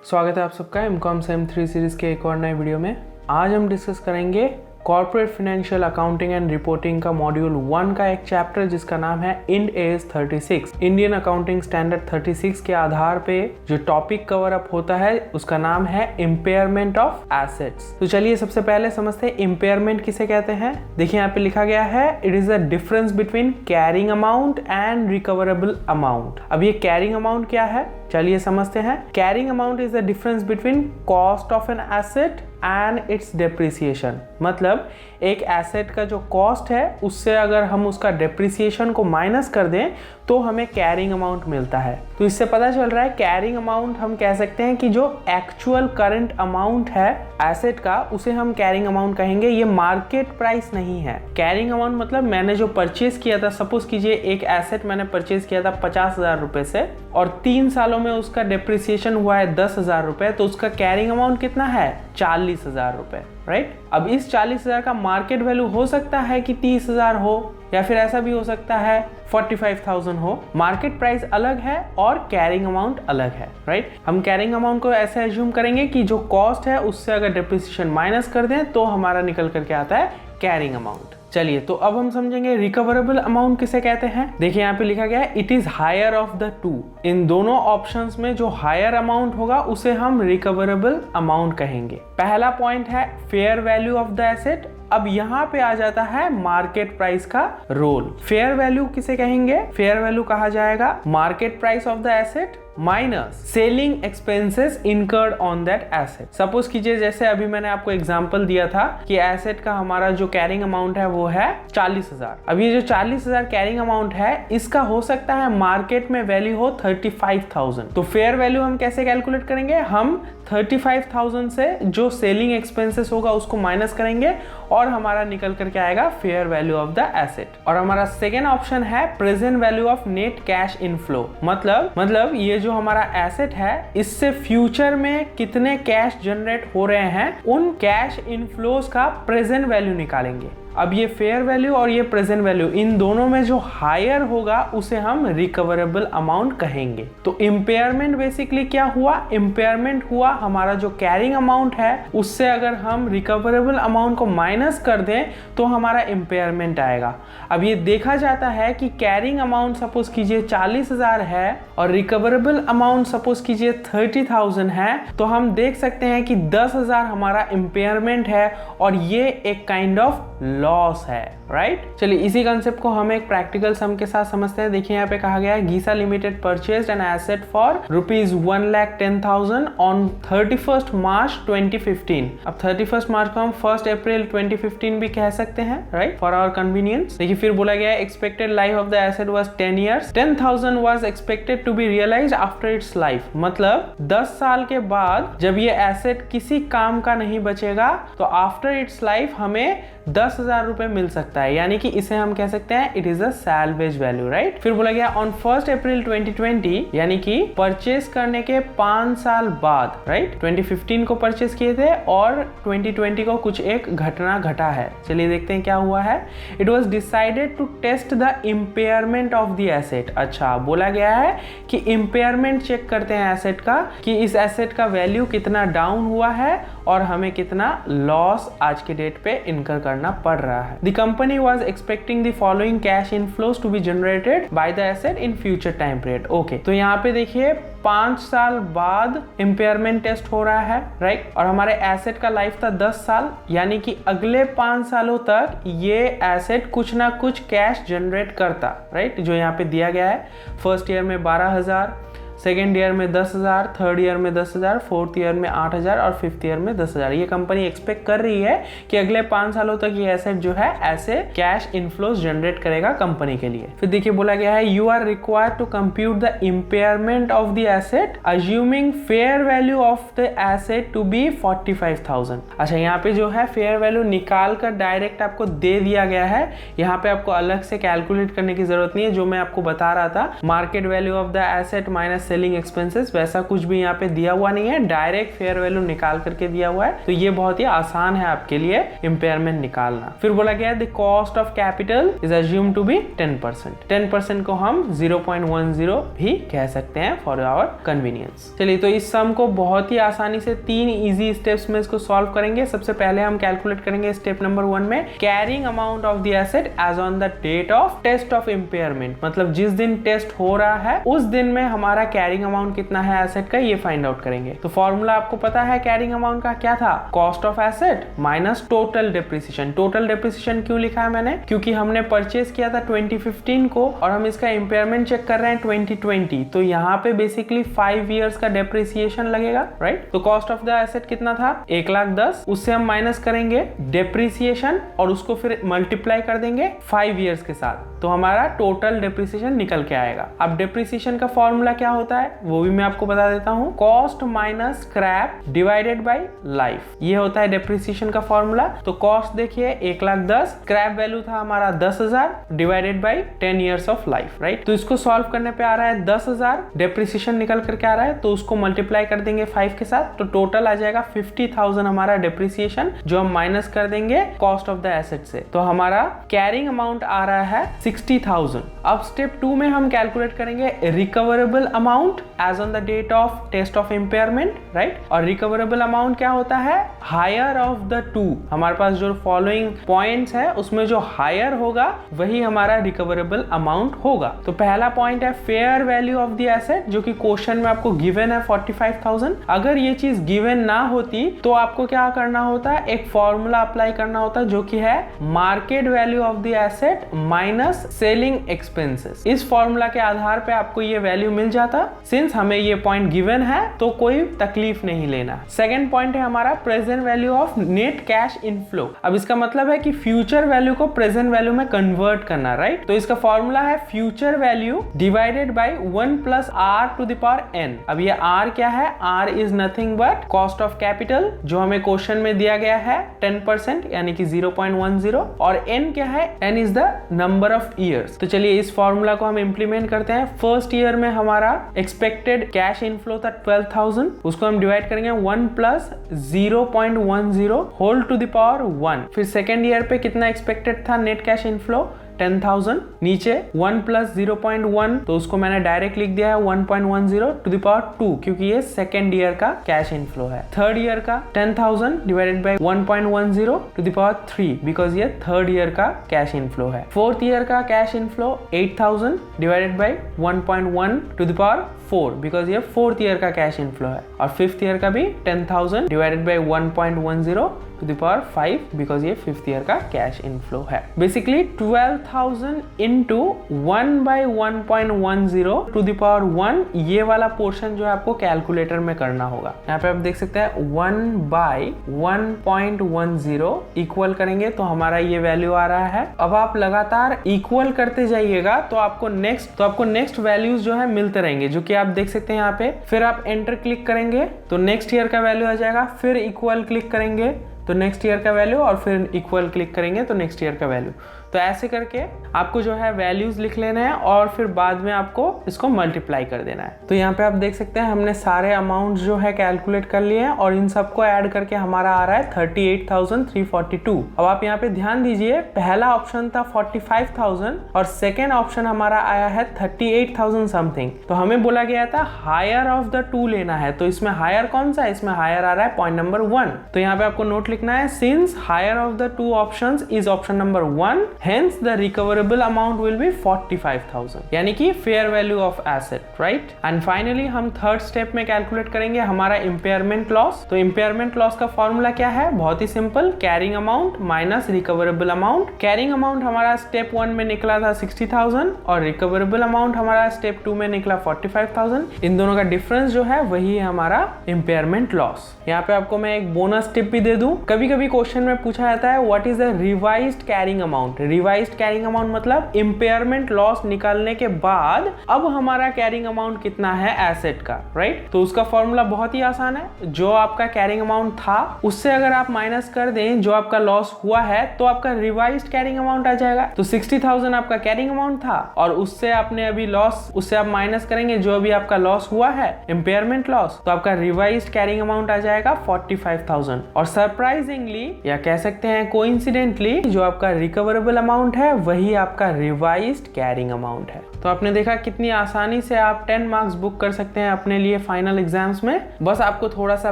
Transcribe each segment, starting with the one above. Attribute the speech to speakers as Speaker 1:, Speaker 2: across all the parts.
Speaker 1: स्वागत है आप सबका एमकॉम सेम 3 सीरीज के एक और नए वीडियो में। आज हम डिस्कस करेंगे corporate financial accounting and reporting का मॉड्यूल 1 का एक चैप्टर जिसका नाम है Ind AS 36। Indian accounting standard 36 के आधार पे जो टॉपिक कवर अप होता है उसका नाम है इम्पेयरमेंट ऑफ एसेट्स। तो चलिए सबसे पहले समझते हैं इम्पेयरमेंट किसे कहते हैं। देखिए यहाँ पे लिखा गया है it is the difference between carrying amount and recoverable amount. अब ये कैरिंग अमाउंट क्या है चलिए समझते हैं। Carrying amount is the difference between cost of an asset and it's depreciation. मतलब एक एसेट का जो कॉस्ट है उससे अगर हम उसका डेप्रिसिएशन को माइनस कर दें तो हमें कैरिंग अमाउंट मिलता है। तो इससे पता चल रहा है कैरिंग अमाउंट हम कह सकते हैं कि जो एक्चुअल करंट अमाउंट है एसेट का उसे हम कैरिंग अमाउंट कहेंगे। ये मार्केट प्राइस नहीं है। कैरिंग अमाउंट मतलब मैंने जो परचेज किया था, सपोज कीजिए एक एसेट मैंने परचेज किया था 50,000 रुपए से और 3 सालों में उसका डेप्रिसिएशन हुआ है 10,000 रुपए, तो उसका कैरिंग अमाउंट कितना है 40,000 रुपए, राइट। अब इस 40,000 का मार्केट वैल्यू हो सकता है कि 30,000 हो या फिर ऐसा भी हो सकता है 45,000 हो। मार्केट प्राइस अलग है और कैरिंग अमाउंट अलग है, राइट। हम कैरिंग अमाउंट को ऐसे एज्यूम करेंगे कि जो कॉस्ट है उससे अगर डेप्रिसिएशन माइनस कर दें तो हमारा निकल करके आता है कैरिंग अमाउंट। चलिए तो अब हम समझेंगे रिकवरेबल अमाउंट किसे कहते हैं। देखिए यहाँ पे लिखा गया है it is higher of the two. इन दोनों ऑप्शंस में जो हायर अमाउंट होगा उसे हम रिकवरेबल अमाउंट कहेंगे। पहला पॉइंट है fair value of the asset. अब यहाँ पे आ जाता है मार्केट प्राइस का रोल। फेयर वैल्यू किसे कहेंगे? फेयर वैल्यू कहा जाएगा market price of the asset minus selling expenses incurred on that asset. Suppose कीजिए जैसे अभी मैंने आपको एग्जांपल दिया था कि एसेट का हमारा जो कैरिंग अमाउंट है वो है 40,000। अब ये जो 40,000 कैरिंग अमाउंट है इसका हो सकता है मार्केट में वैल्यू हो 35,000। तो फेयर वैल्यू हम कैसे कैलकुलेट करेंगे? हम 35,000 से जो सेलिंग एक्सपेंसेस होगा उसको माइनस करेंगे और हमारा निकल करके आएगा fair value of the asset. और हमारा सेकेंड ऑप्शन है present value of net cash inflow. मतलब ये जो हमारा एसेट है इससे फ्यूचर में कितने कैश जनरेट हो रहे हैं उन कैश इनफ्लोज का प्रेजेंट वैल्यू निकालेंगे। अब ये फेयर वैल्यू और ये प्रेजेंट वैल्यू इन दोनों में जो हायर होगा उसे हम रिकवरेबल अमाउंट कहेंगे। तो इम्पेयरमेंट बेसिकली क्या हुआ? इम्पेयरमेंट हुआ हमारा जो कैरिंग अमाउंट है उससे अगर हम रिकवरेबल अमाउंट को माइनस कर दें तो हमारा इम्पेयरमेंट आएगा। अब ये देखा जाता है कि कैरिंग अमाउंट सपोज कीजिए 40,000 है और रिकवरेबल अमाउंट सपोज कीजिए 30,000 है, तो हम देख सकते हैं कि 10,000 हमारा इम्पेयरमेंट है और ये एक काइंड ऑफ लॉस है, राइट। चलिए इसी कंसेप्ट को हम एक प्रैक्टिकल सम के साथ समझते हैं। देखिए यहाँ पे कहा गया है Giza limited purchased an asset for ₹1,10,000 on 31 मार्च 2015। अब 31 मार्च को हम 1 अप्रैल 2015 भी कह सकते हैं, राइट, फॉर आवर कन्वीनियंस। देखिए फिर बोला गया है expected life of the asset was 10 years। 10,000 was expected to be realised after its life. मतलब 10 साल के बाद जब ये एसेट किसी काम का नहीं बचेगा तो आफ्टर इट्स लाइफ हमें 10,000 रुपए मिल सकता है, यानी कि इसे हम कह सकते हैं it is a salvage value, right. फिर बोला गया ऑन 1 अप्रैल 2020, यानी कि परचेस करने के 5 साल बाद, राइट। 2015 को परचेस किए थे और 2020 को कुछ एक घटना घटा है। चलिए देखते हैं क्या हुआ है। It was decided to test the impairment of the asset. अच्छा, बोला गया है कि इम्पेयरमेंट चेक करते हैं एसेट का कि इस एसेट का वैल्यू कितना डाउन हुआ है और हमें कितना लॉस आज के डेट पे इनकर करना पड़ रहा है। The company was expecting the following cash inflows to be generated by the asset in future time period. Okay, तो यहाँ पे देखिए 5 साल बाद इम्पेयरमेंट टेस्ट हो रहा है, राइट। और हमारे एसेट का लाइफ था 10 साल, यानी कि अगले 5 सालों तक ये एसेट कुछ ना कुछ कैश जनरेट करता, राइट। जो यहाँ पे दिया गया है फर्स्ट ईयर में 12,000, सेकेंड ईयर में 10,000, थर्ड ईयर में 10,000, फोर्थ ईयर में 8,000 और फिफ्थ ईयर में 10,000। ये कंपनी एक्सपेक्ट कर रही है कि अगले 5 सालों तक ये एसेट जो है ऐसे कैश इनफ्लोज जनरेट करेगा कंपनी के लिए। फिर देखिए बोला गया है you are required to compute the impairment of the asset assuming fair value of the asset to be 45,000। अच्छा, यहाँ पे जो है फेयर वैल्यू निकाल कर डायरेक्ट आपको दे दिया गया है। यहाँ पे आपको अलग से कैलकुलेट करने की जरूरत नहीं है। जो मैं आपको बता रहा था market value of the asset minus minus selling expenses, वैसा कुछ भी यहाँ पे दिया हुआ नहीं है, डायरेक्ट फेयर वैल्यू निकाल करके दिया हुआ है। तो ये बहुत ही आसान है आपके लिए इम्पेयरमेंट निकालना। फिर बोला गया the cost of capital is assume to be 10%। 10% को हम 0.10 भी कह सकते हैं फॉर आवर कन्वीनियंस। चलिए, तो इस सम को बहुत ही आसानी से 3 इजी स्टेप्स में इसको सॉल्व करेंगे। सबसे पहले हम कैलकुलेट करेंगे स्टेप नंबर 1 में carrying amount of the asset as on the date of test of impairment, मतलब जिस दिन टेस्ट हो रहा है उस दिन में हमारा कैरिंग अमाउंट कितना है एसेट का, ये फाइंड आउट करेंगे। तो फॉर्मूला आपको पता है कैरिंग अमाउंट का क्या था, cost of asset minus total depreciation. Total depreciation क्यों लिखा है मैंने, क्योंकि हमने परचेज किया था 2015 को और हम इसका इम्पेयरमेंट चेक कर रहे हैं 2020, तो यहाँ पे बेसिकली 5 इयर्स का डेप्रिसिएशन लगेगा, राइट। तो कॉस्ट ऑफ द एसेट कितना था 1,10,000, उससे हम माइनस करेंगे डेप्रिसिएशन और उसको फिर मल्टीप्लाई कर देंगे 5 इयर्स के साथ, तो हमारा टोटल डेप्रिसिएशन निकल के आएगा। अब डेप्रिसिएशन का फॉर्मूला क्या होता है वो भी मैं आपको बता देता हूँ, cost minus scrap divided by life, ये होता है डेप्रिसिएशन का फॉर्मूला। तो कॉस्ट देखिए 1,10,000, स्क्रैप वैल्यू था हमारा 10,000 divided bye 10 years of life, right. तो इसको सॉल्व करने पे आ रहा है 10,000, डेप्रिसिएशन निकल करके आ रहा है, तो उसको मल्टीप्लाई कर देंगे 5 के साथ, तो टोटल आ जाएगा 50,000 हमारा डेप्रिसिएशन, जो हम माइनस कर देंगे कॉस्ट ऑफ द एसेट से। तो हमारा कैरिंग अमाउंट आ रहा है 60,000। अब स्टेप 2 में हम कैलकुलेट करेंगे recoverable amount as on the date of test of impairment, right. और रिकवरेबल अमाउंट क्या होता है, हायर ऑफ द टू। हमारे पास जो फॉलोइंग पॉइंट्स है उसमें जो हायर होगा वही हमारा रिकवरेबल अमाउंट होगा। तो पहला पॉइंट है fair value of the asset, जो कि क्वेश्चन में आपको गिवन है 45,000। अगर ये चीज गिवन ना होती तो आपको क्या करना होता है, एक फॉर्मूला अप्लाई करना होता जो कि है market value of the asset minus selling expenses. इस फॉर्मूला के आधार पे आपको ये वैल्यू मिल जाता। सिंस हमें ये पॉइंट गिवन है तो कोई तकलीफ नहीं लेना। सेकंड पॉइंट है हमारा present value of net cash inflow. अब इसका मतलब है कि फ्यूचर वैल्यू को प्रेजेंट वैल्यू में कन्वर्ट करना, राइट। तो इसका फॉर्मूला है future value divided by 1 plus r to the power n। अब ये r क्या है, r is nothing but cost of capital, जो हमें क्वेश्चन में दिया गया है 10% यानी कि 0.10, और n क्या है, n is the number of years. तो चलिए इस फॉर्मूला को हम इंप्लीमेंट करते हैं। फर्स्ट ईयर में हमारा एक्सपेक्टेड कैश इनफ्लो था 12,000, उसको हम डिवाइड करेंगे 1 plus 0.10 whole to the power 1। फिर सेकेंड ईयर पे कितना एक्सपेक्टेड था नेट कैश इनफ्लो 10,000, नीचे 1 प्लस 0.1, तो उसको मैंने डायरेक्ट लिख दिया है 1.10 टू द पावर 2, क्योंकि ये सेकेंड ईयर का कैश इनफ्लो है। थर्ड ईयर का 10,000 divided by 1.10 to the power 3, because ये थर्ड ईयर का कैश इनफ्लो है। फोर्थ ईयर का cash inflow 8,000 divided by 1.1 to the power 4, because ये फोर्थ ईयर का कैश इनफ्लो है। और फिफ्थ ईयर का भी 10,000 divided by 1.10 to the power 5, because ये फिफ्थ ईयर का कैश इनफ्लो है। Basically 12,000 into 1 by 1.10 to the power 1, ये वाला पोर्शन जो है आपको कैलकुलेटर में करना होगा। यहाँ पे आप देख सकते हैं 1 बाई 1.10 इक्वल करेंगे तो हमारा ये वैल्यू आ रहा है। अब आप लगातार इक्वल करते जाइएगा तो आपको नेक्स्ट वैल्यूज जो है मिलते रहेंगे, जो कि आप देख सकते हैं यहाँ पे। फिर आप एंटर क्लिक करेंगे तो नेक्स्ट ईयर का वैल्यू आ जाएगा, फिर इक्वल क्लिक करेंगे तो नेक्स्ट ईयर का वैल्यू, और फिर इक्वल क्लिक करेंगे तो नेक्स्ट ईयर का वैल्यू। तो ऐसे करके आपको जो है वैल्यूज लिख लेने हैं और फिर बाद में आपको इसको मल्टीप्लाई कर देना है। तो यहाँ पे आप देख सकते हैं हमने सारे अमाउंट जो है कैलकुलेट कर लिए हैं और इन सबको ऐड करके हमारा आ रहा है 38,342। अब आप यहाँ पे ध्यान दीजिए, पहला ऑप्शन था 45,000 और सेकेंड ऑप्शन हमारा आया है 38,000 समथिंग। तो हमें बोला गया था हायर ऑफ द टू लेना है, तो इसमें हायर कौन सा है, इसमें हायर आ रहा है पॉइंट नंबर 1। तो यहाँ पे आपको नोट लिखना है, since higher of the two options is option number 1, hence the recoverable amount will be 45,000, यानी कि fair value of asset, right. And finally हम थर्ड स्टेप में कैलकुलेट करेंगे हमारा इम्पेयरमेंट लॉस। तो इम्पेयरमेंट लॉस का फॉर्मूला क्या है, बहुत ही simple, carrying amount minus recoverable amount. Carrying amount हमारा स्टेप 1 में निकला था 60,000 और रिकवरेबल अमाउंट हमारा स्टेप 2 में निकला 45,000। इन दोनों का डिफरेंस जो है वही है हमारा इम्पेयरमेंट लॉस। यहाँ पे आपको मैं एक बोनस टिप भी दे दूं, कभी कभी क्वेश्चन में पूछा जाता है what is the revised carrying amount. Revised carrying amount मतलब इम्पेयरमेंट लॉस निकालने के बाद अब हमारा कैरिंग अमाउंट कितना है एसेट का, राइट। तो उसका फॉर्मूला बहुत ही आसान है, जो आपका कैरिंग अमाउंट था उससे अगर आप माइनस कर दें जो आपका लॉस हुआ है तो आपका रिवाइज्ड कैरिंग अमाउंट आ जाएगा। तो 60,000 आपका कैरिंग अमाउंट था और उससे आपने अभी लॉस, उससे आप माइनस करेंगे जो अभी आपका लॉस हुआ है इम्पेयरमेंट लॉस, तो आपका रिवाइज्ड कैरिंग अमाउंट आ जाएगा 45,000। और सरप्राइजिंगली या कह सकते हैं कोइंसिडेंटली जो आपका रिकवरेबल अमाउंट है वही आपका रिवाइज्ड कैरिंग अमाउंट है। तो आपने देखा कितनी आसानी से आप 10 मार्क्स बुक कर सकते हैं अपने लिए फाइनल एग्जाम्स में। बस आपको थोड़ा सा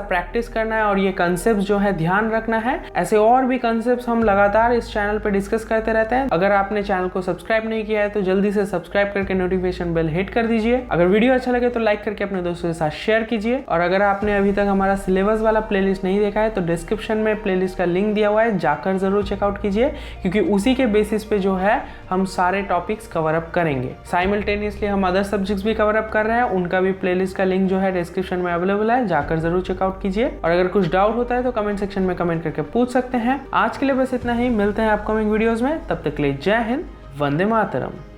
Speaker 1: प्रैक्टिस करना है और ये कंसेप्ट जो है ध्यान रखना है। ऐसे और भी कंसेप्ट हम लगातार इस चैनल पे डिस्कस करते रहते हैं। अगर आपने चैनल को सब्सक्राइब नहीं किया है तो जल्दी से सब्सक्राइब करके नोटिफिकेशन बेल हिट कर दीजिए। अगर वीडियो अच्छा लगे तो लाइक करके अपने दोस्तों के साथ शेयर कीजिए। और अगर आपने अभी तक हमारा सिलेबस वाला प्लेलिस्ट नहीं देखा है तो डिस्क्रिप्शन में प्लेलिस्ट का लिंक दिया हुआ है, जाकर जरूर चेकआउट कीजिए, क्योंकि उसी के बेसिस पे जो है हम सारे टॉपिक्स कवर अप करेंगे। साइमल्टेनियसली हम अदर सब्जेक्ट्स भी कवर अप कर रहे हैं, उनका भी प्लेलिस्ट का लिंक जो है डिस्क्रिप्शन में अवेलेबल है, जाकर जरूर चेकआउट कीजिए। और अगर कुछ डाउट होता है तो कमेंट सेक्शन में कमेंट करके पूछ सकते हैं। आज के लिए बस इतना ही, मिलते हैं अपकमिंग वीडियोस में, तब तक के लिए जय हिंद, वंदे मातरम।